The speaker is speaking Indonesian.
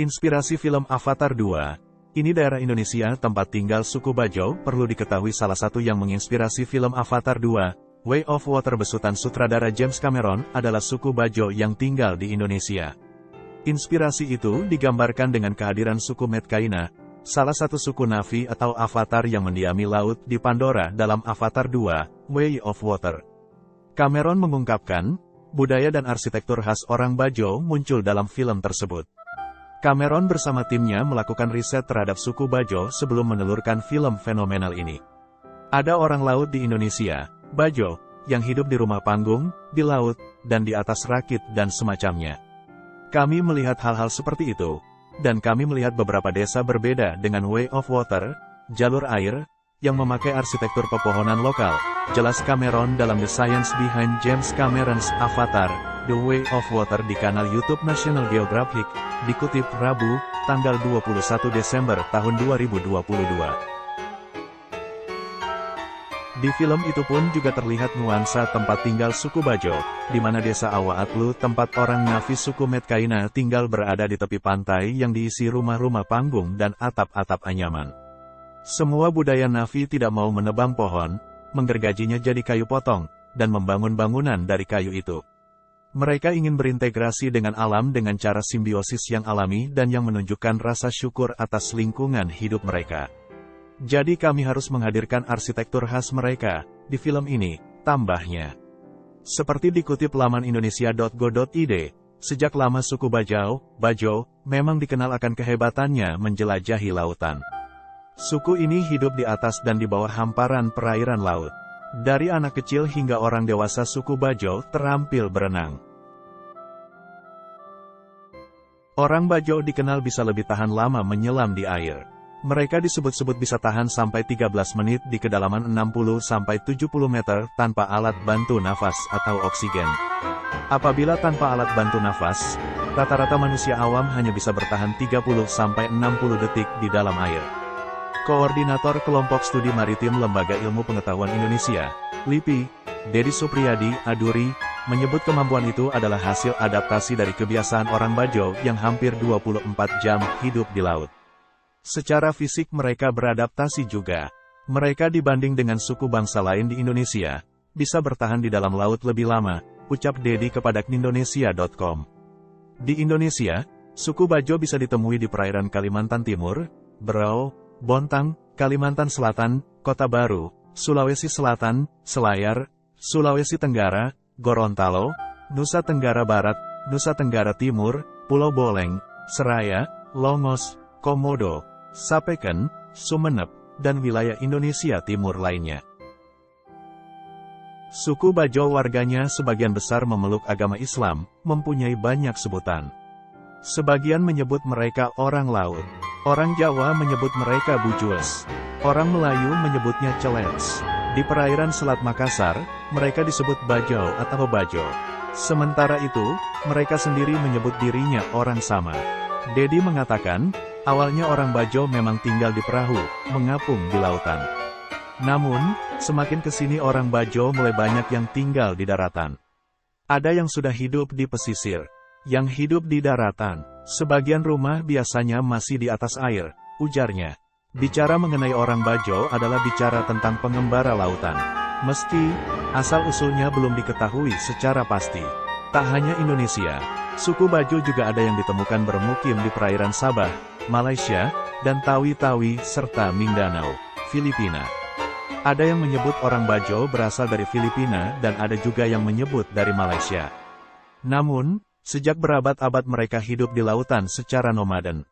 Inspirasi film Avatar 2. Ini daerah Indonesia tempat tinggal suku Bajau. Perlu diketahui salah satu yang menginspirasi film Avatar 2, Way of Water besutan sutradara James Cameron, adalah suku Bajau yang tinggal di Indonesia. Inspirasi itu digambarkan dengan kehadiran suku Medcaina, salah satu suku Na'vi atau Avatar yang mendiami laut di Pandora dalam Avatar 2, Way of Water. Cameron mengungkapkan, budaya dan arsitektur khas orang Bajau muncul dalam film tersebut. Cameron bersama timnya melakukan riset terhadap suku Bajau sebelum menelurkan film fenomenal ini. Ada orang laut di Indonesia, Bajau, yang hidup di rumah panggung, di laut, dan di atas rakit dan semacamnya. Kami melihat hal-hal seperti itu, dan kami melihat beberapa desa berbeda dengan Way of Water, jalur air, yang memakai arsitektur pepohonan lokal, jelas Cameron dalam The Science Behind James Cameron's Avatar, The Way of Water di kanal YouTube National Geographic, dikutip Rabu, tanggal 21 Desember tahun 2022. Di film itu pun juga terlihat nuansa tempat tinggal suku Bajau, di mana desa Awa-Atlu tempat orang Na'vi suku Medcaina tinggal berada di tepi pantai yang diisi rumah-rumah panggung dan atap-atap anyaman. Semua budaya Na'vi tidak mau menebang pohon, menggergajinya jadi kayu potong, dan membangun bangunan dari kayu itu. Mereka ingin berintegrasi dengan alam dengan cara simbiosis yang alami dan yang menunjukkan rasa syukur atas lingkungan hidup mereka. Jadi kami harus menghadirkan arsitektur khas mereka di film ini, tambahnya. Seperti dikutip laman indonesia.go.id, sejak lama suku Bajau memang dikenal akan kehebatannya menjelajahi lautan. Suku ini hidup di atas dan di bawah hamparan perairan laut. Dari anak kecil hingga orang dewasa suku Bajau terampil berenang. Orang Bajau dikenal bisa lebih tahan lama menyelam di air. Mereka disebut-sebut bisa tahan sampai 13 menit di kedalaman 60-70 meter tanpa alat bantu nafas atau oksigen. Apabila tanpa alat bantu nafas, rata-rata manusia awam hanya bisa bertahan 30-60 detik di dalam air. Koordinator Kelompok Studi Maritim Lembaga Ilmu Pengetahuan Indonesia, LIPI, Dedi Supriyadi Aduri, menyebut kemampuan itu adalah hasil adaptasi dari kebiasaan orang Bajau yang hampir 24 jam hidup di laut. Secara fisik mereka beradaptasi juga. Mereka dibanding dengan suku bangsa lain di Indonesia, bisa bertahan di dalam laut lebih lama, ucap Dedi kepada Indonesia.com. Di Indonesia, suku Bajau bisa ditemui di perairan Kalimantan Timur, Berau, Bontang, Kalimantan Selatan, Kota Baru, Sulawesi Selatan, Selayar, Sulawesi Tenggara, Gorontalo, Nusa Tenggara Barat, Nusa Tenggara Timur, Pulau Boleng, Seraya, Longos, Komodo, Sapeken, Sumeneb, dan wilayah Indonesia Timur lainnya. Suku Bajau warganya sebagian besar memeluk agama Islam, mempunyai banyak sebutan. Sebagian menyebut mereka orang laut. Orang Jawa menyebut mereka Bujues. Orang Melayu menyebutnya Celets. Di perairan Selat Makassar, mereka disebut Bajau atau Bajo. Sementara itu, mereka sendiri menyebut dirinya orang sama. Dedi mengatakan, awalnya orang Bajau memang tinggal di perahu, mengapung di lautan. Namun, semakin kesini orang Bajau mulai banyak yang tinggal di daratan. Ada yang sudah hidup di pesisir, yang hidup di daratan. Sebagian rumah biasanya masih di atas air, ujarnya. Bicara mengenai orang Bajau adalah bicara tentang pengembara lautan. Meski, asal-usulnya belum diketahui secara pasti. Tak hanya Indonesia, suku Bajau juga ada yang ditemukan bermukim di perairan Sabah, Malaysia, dan Tawi-Tawi serta Mindanao, Filipina. Ada yang menyebut orang Bajau berasal dari Filipina dan ada juga yang menyebut dari Malaysia. Namun, sejak berabad-abad mereka hidup di lautan secara nomaden.